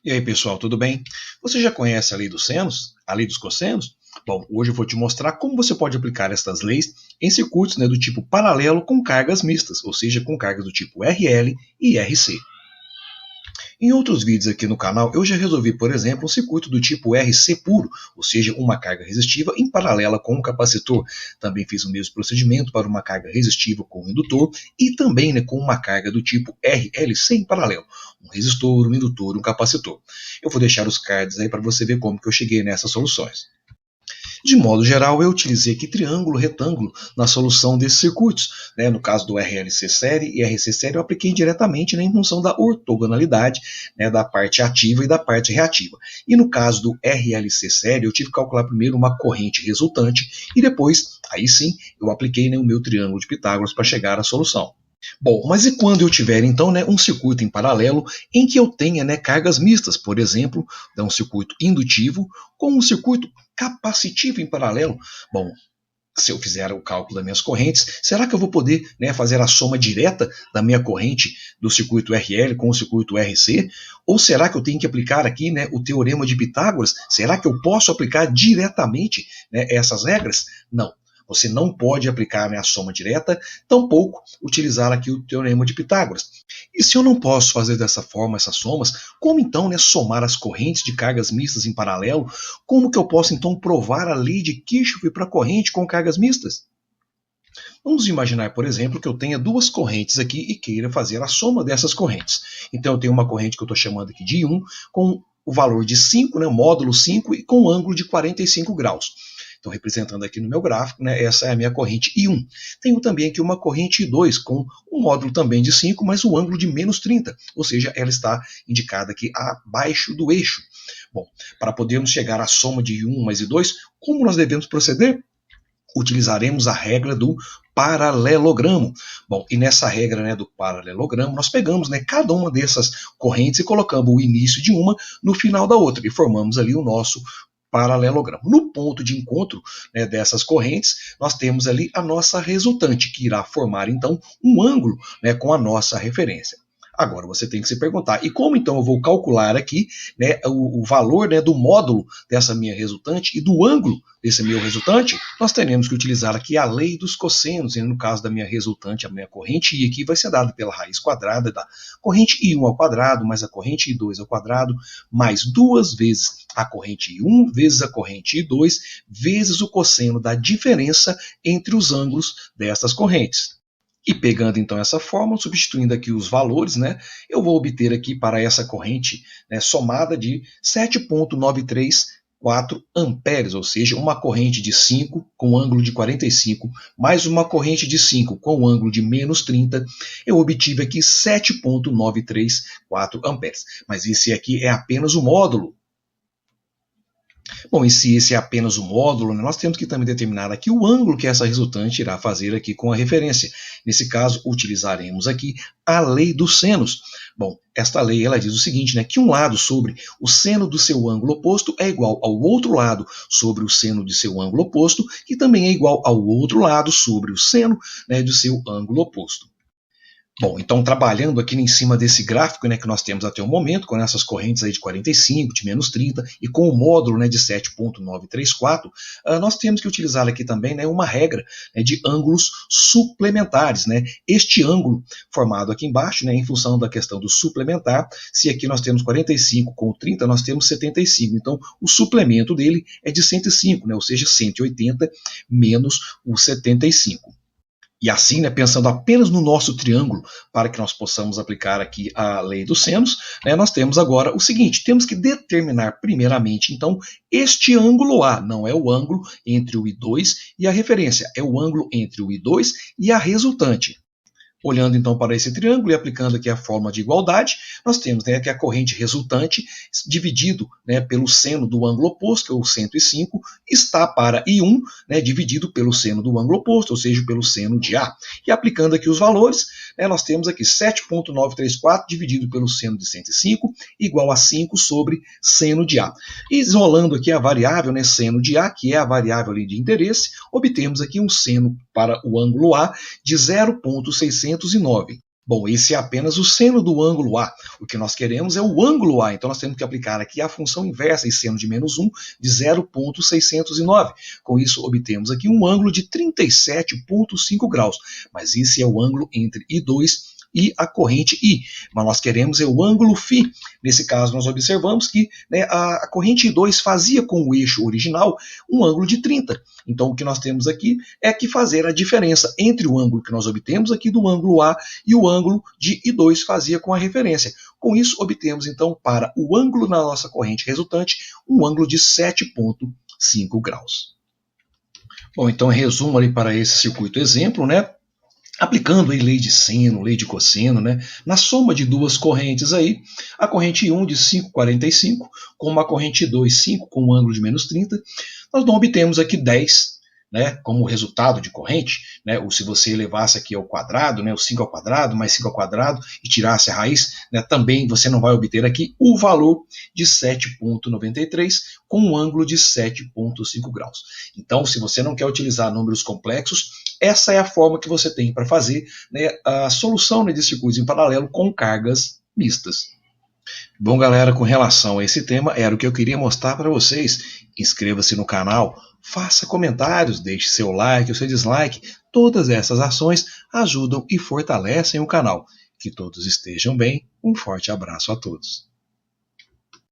E aí, pessoal, tudo bem? Você já conhece a lei dos senos? A lei dos cossenos? Bom, hoje eu vou te mostrar como você pode aplicar estas leis em circuitos do tipo paralelo com cargas mistas, ou seja, com cargas do tipo RL e RC. Em outros vídeos aqui no canal, eu já resolvi, por exemplo, um circuito do tipo RC puro, ou seja, uma carga resistiva em paralela com um capacitor. Também fiz o mesmo procedimento para uma carga resistiva com um indutor e também com uma carga do tipo RLC em paralelo, um resistor, um indutor e um capacitor. Eu vou deixar os cards aí para você ver como que eu cheguei nessas soluções. De modo geral, eu utilizei aqui triângulo, retângulo na solução desses circuitos. No caso do RLC série e RC série, eu apliquei diretamente em função da ortogonalidade da parte ativa e da parte reativa. E no caso do RLC série, eu tive que calcular primeiro uma corrente resultante e depois, aí sim, eu apliquei o meu triângulo de Pitágoras para chegar à solução. Bom, mas e quando eu tiver então um circuito em paralelo em que eu tenha cargas mistas, por exemplo, um circuito indutivo com um circuito capacitivo em paralelo? Bom, se eu fizer o cálculo das minhas correntes, será que eu vou poder fazer a soma direta da minha corrente do circuito RL com o circuito RC? Ou será que eu tenho que aplicar aqui o teorema de Pitágoras? Será que eu posso aplicar diretamente essas regras? Não. Você não pode aplicar a soma direta, tampouco utilizar aqui o teorema de Pitágoras. E se eu não posso fazer dessa forma essas somas, como então somar as correntes de cargas mistas em paralelo? Como que eu posso então provar a lei de Kirchhoff para corrente com cargas mistas? Vamos imaginar, por exemplo, que eu tenha duas correntes aqui e queira fazer a soma dessas correntes. Então eu tenho uma corrente que eu estou chamando aqui de I1 com o valor de 5, módulo 5 e com ângulo de 45 graus. Então, representando aqui no meu gráfico, essa é a minha corrente I1. Tenho também aqui uma corrente I2 com um módulo também de 5, mas o ângulo de menos 30, ou seja, ela está indicada aqui abaixo do eixo. Bom, para podermos chegar à soma de I1 mais I2, como nós devemos proceder? Utilizaremos a regra do paralelogramo. Bom, e nessa regra do paralelogramo, nós pegamos cada uma dessas correntes e colocamos o início de uma no final da outra, e formamos ali o nosso paralelogramo. No ponto de encontro dessas correntes, nós temos ali a nossa resultante, que irá formar então um ângulo com a nossa referência. Agora você tem que se perguntar, e como então eu vou calcular aqui o valor do módulo dessa minha resultante e do ângulo desse meu resultante? Nós teremos que utilizar aqui a lei dos cossenos, e no caso da minha resultante, a minha corrente I aqui vai ser dada pela raiz quadrada da corrente I1 ao quadrado, mais a corrente I2 ao quadrado, mais duas vezes a corrente I1 vezes a corrente I2, vezes o cosseno da diferença entre os ângulos dessas correntes. E pegando então essa fórmula, substituindo aqui os valores, eu vou obter aqui para essa corrente somada de 7,934 amperes, ou seja, uma corrente de 5 com ângulo de 45, mais uma corrente de 5 com ângulo de menos 30, eu obtive aqui 7,934 amperes. Mas esse aqui é apenas o módulo. Bom, e se esse é apenas o módulo, nós temos que também determinar aqui o ângulo que essa resultante irá fazer aqui com a referência. Nesse caso, utilizaremos aqui a lei dos senos. Bom, esta lei ela diz o seguinte, que um lado sobre o seno do seu ângulo oposto é igual ao outro lado sobre o seno de seu ângulo oposto, que também é igual ao outro lado sobre o seno do seu ângulo oposto. Bom, então trabalhando aqui em cima desse gráfico que nós temos até o momento, com essas correntes aí de 45, de menos 30 e com o módulo de 7,934, nós temos que utilizar aqui também uma regra de ângulos suplementares. Este ângulo formado aqui embaixo, em função da questão do suplementar, se aqui nós temos 45 com 30, nós temos 75. Então, o suplemento dele é de 105, ou seja, 180 menos o 75. E assim, pensando apenas no nosso triângulo, para que nós possamos aplicar aqui a lei dos senos, nós temos agora o seguinte, temos que determinar primeiramente, então, este ângulo A, não é o ângulo entre o I2 e a referência, é o ângulo entre o I2 e a resultante. Olhando então para esse triângulo e aplicando aqui a fórmula de igualdade, nós temos que a corrente resultante dividido pelo seno do ângulo oposto, que é o 105, está para I1 dividido pelo seno do ângulo oposto, ou seja, pelo seno de A. E aplicando aqui os valores, nós temos aqui 7,934 dividido pelo seno de 105 igual a 5 sobre seno de A. E isolando aqui a variável seno de A, que é a variável ali de interesse, obtemos aqui um seno para o ângulo A de 0,609. Bom, esse é apenas o seno do ângulo A. O que nós queremos é o ângulo A. Então nós temos que aplicar aqui a função inversa em seno de menos 1 de 0,609. Com isso, obtemos aqui um ângulo de 37,5 graus. Mas esse é o ângulo entre I2 e a corrente I. Mas nós queremos é o ângulo φ. Nesse caso, nós observamos que, né, a corrente I2 fazia com o eixo original um ângulo de 30. Então, o que nós temos aqui é que fazer a diferença entre o ângulo que nós obtemos aqui do ângulo A e o ângulo de I2 fazia com a referência. Com isso, obtemos, então, para o ângulo na nossa corrente resultante, um ângulo de 7,5 graus. Bom, então, resumo ali para esse circuito exemplo, né? Aplicando aí lei de seno, lei de cosseno, né? Na soma de duas correntes aí, a corrente 1 de 5,45 com uma corrente 2, 5 com um ângulo de menos 30, nós não obtemos aqui 10, né, como resultado de corrente, né, ou se você elevasse aqui ao quadrado, né, o 5 ao quadrado, mais 5 ao quadrado, e tirasse a raiz, né, também você não vai obter aqui o valor de 7,93 com um ângulo de 7,5 graus. Então, se você não quer utilizar números complexos, essa é a forma que você tem para fazer, né, a solução, né, de circuitos em paralelo com cargas mistas. Bom, galera, com relação a esse tema, era o que eu queria mostrar para vocês. Inscreva-se no canal, faça comentários, deixe seu like ou seu dislike. Todas essas ações ajudam e fortalecem o canal. Que todos estejam bem. Um forte abraço a todos.